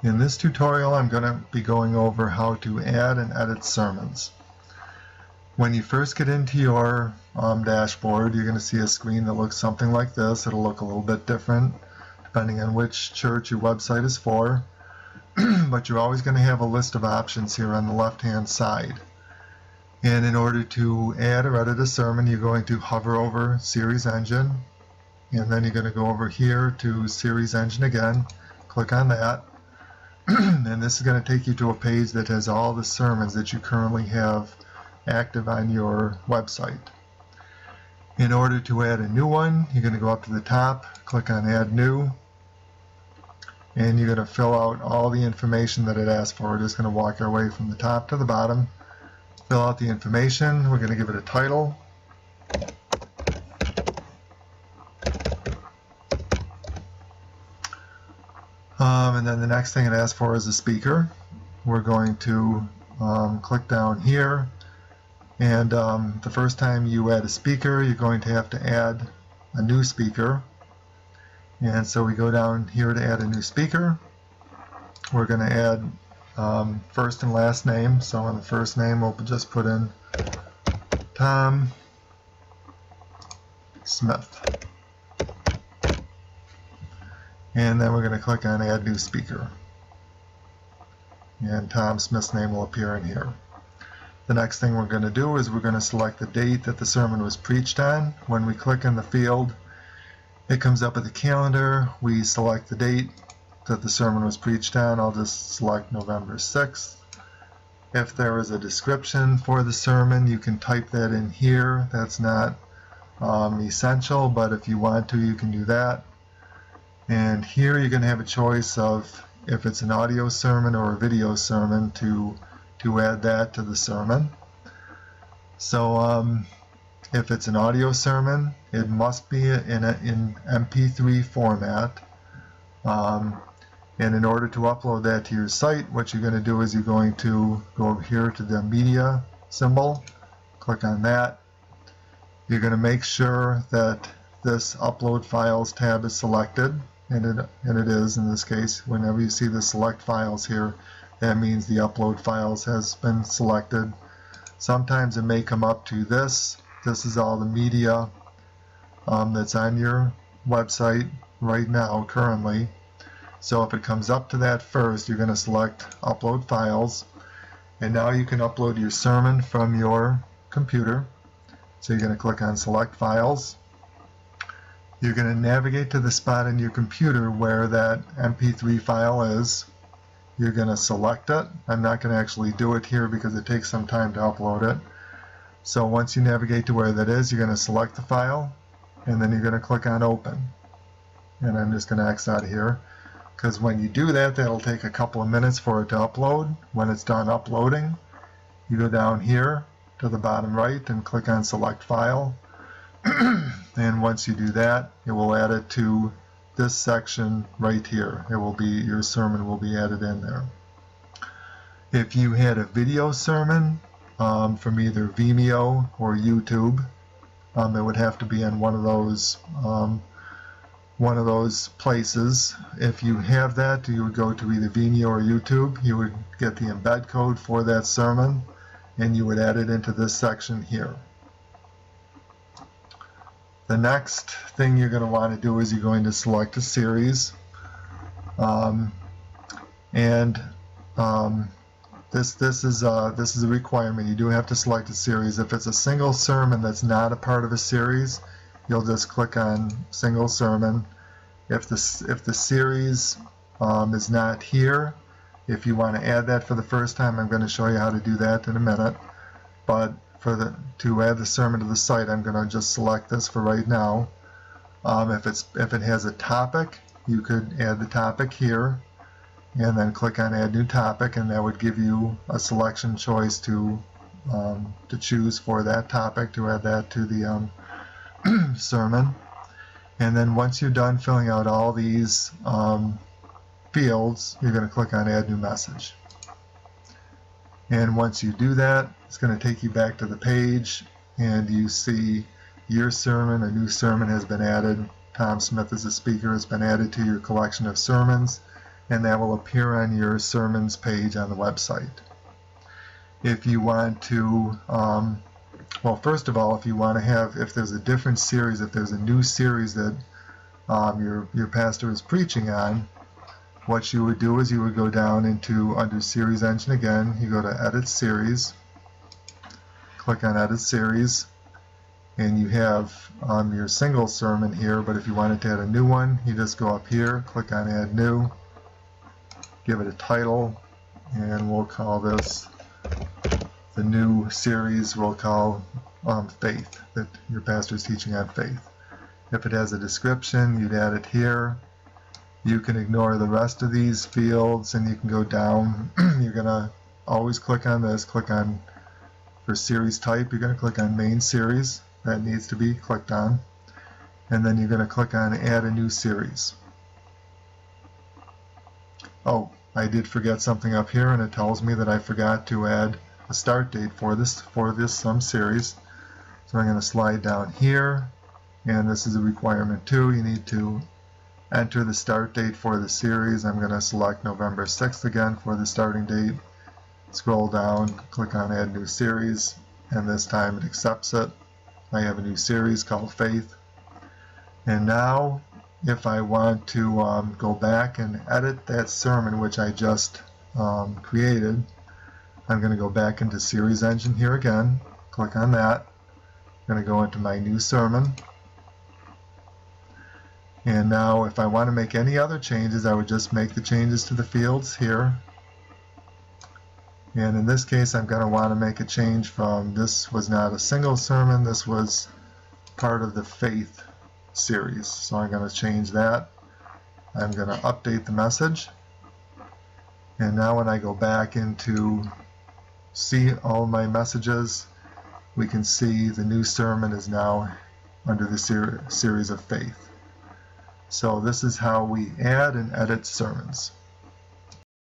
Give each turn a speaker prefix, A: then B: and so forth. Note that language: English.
A: In this tutorial, I'm going to be going over how to add and edit sermons. When you first get into your dashboard, you're going to see a screen that looks something like this. It'll look a little bit different depending on which church your website is for, but you're always going to have a list of options here on the left-hand side. And in order to add or edit a sermon, you're going to hover over Series Engine, and then you're going to go over here to Series Engine again, click on that. And this is going to take you to a page that has all the sermons that you currently have active on your website. In order to add a new one, you're going to go up to the top, click on Add New, and you're going to fill out all the information that it asks for. We're just going to walk our way from the top to the bottom, fill out the information. We're going to give it a title. And then the next thing it asks for is a speaker. We're going to click down here, and the first time you add a speaker, you're going to have to add a new speaker. And so we go down here to add a new speaker. We're going to add first and last name. So on the first name, we'll just put in Tom Smith. And then we're going to click on Add New Speaker. And Tom Smith's name will appear in here. The next thing we're going to do is we're going to select the date that the sermon was preached on. When we click in the field, it comes up with the calendar. We select the date that the sermon was preached on. I'll just select November 6th. If there is a description for the sermon, you can type that in here. That's not essential, but if you want to, you can do that. And here you're going to have a choice of if it's an audio sermon or a video sermon to add that to the sermon. So if it's an audio sermon, it must be in MP3 format. And in order to upload that to your site, what you're going to do is you're going to go over here to the media symbol, click on that. You're going to make sure that this Upload Files tab is selected. And it is in this case. Whenever you see the select files here, that means the upload files has been selected. Sometimes it may come up to this. This is all the media that's on your website right now currently. So if it comes up to that first, you're going to select Upload Files, and now you can upload your sermon from your computer. So you're going to click on Select Files. You're going to navigate to the spot in your computer where that MP3 file is. You're going to select it. I'm not going to actually do it here because it takes some time to upload it. So once you navigate to where that is, you're going to select the file, and then you're going to click on Open. And I'm just going to X out of here, because when you do that, that'll take a couple of minutes for it to upload. When it's done uploading, you go down here to the bottom right and click on Select File. And once you do that, it will add it to this section right here. It will be, your sermon will be added in there. If you had a video sermon from either Vimeo or YouTube, it would have to be in one of those places. If you have that, you would go to either Vimeo or YouTube. You would get the embed code for that sermon, and you would add it into this section here. The next thing you're going to want to do is you're going to select a series, this is a requirement. You do have to select a series. If it's a single sermon that's not a part of a series, you'll just click on Single Sermon. If the series is not here, if you want to add that for the first time, I'm going to show you how to do that in a minute. But to add the sermon to the site, I'm going to just select this for right now. If it has a topic, you could add the topic here, and then click on Add New Topic, and that would give you a selection choice to choose for that topic, to add that to the sermon. And then once you're done filling out all these fields, you're going to click on Add New Message. And once you do that, it's going to take you back to the page, and you see your sermon, a new sermon has been added. Tom Smith as a speaker has been added to your collection of sermons. and that will appear on your sermons page on the website. If you want to, well, first of all, if you want to have, if there's a different series, if there's a new series that your pastor is preaching on, what you would do is you would go down into under Series Engine again, you go to Edit Series, click on Edit Series, and you have your single sermon here, but if you wanted to add a new one, you just go up here, click on Add New, give it a title, and we'll call this, the new series we'll call Faith, that your pastor is teaching on faith. If it has a description, you'd add it here. You can ignore the rest of these fields and you can go down. You're going to always click on this, click on, for series type, you're going to click on main series. That needs to be clicked on. And then you're going to click on add a new series. Oh, I did forget something up here, and it tells me that I forgot to add a start date for this series. So I'm going to slide down here, and this is a requirement too. You need to enter the start date for the series. I'm going to select November 6th again for the starting date. Scroll down, click on add new series, and this time it accepts it. I have a new series called Faith. And now if I want to go back and edit that sermon which I just created, I'm going to go back into Series Engine here again, click on that. I'm going to go into my new sermon. And now if I want to make any other changes, I would just make the changes to the fields here. And in this case, I'm going to want to make a change from, this was not a single sermon, this was part of the Faith series. So I'm going to change that. I'm going to update the message. And now when I go back into see all my messages, we can see the new sermon is now under the series of Faith. So this is how we add and edit sermons.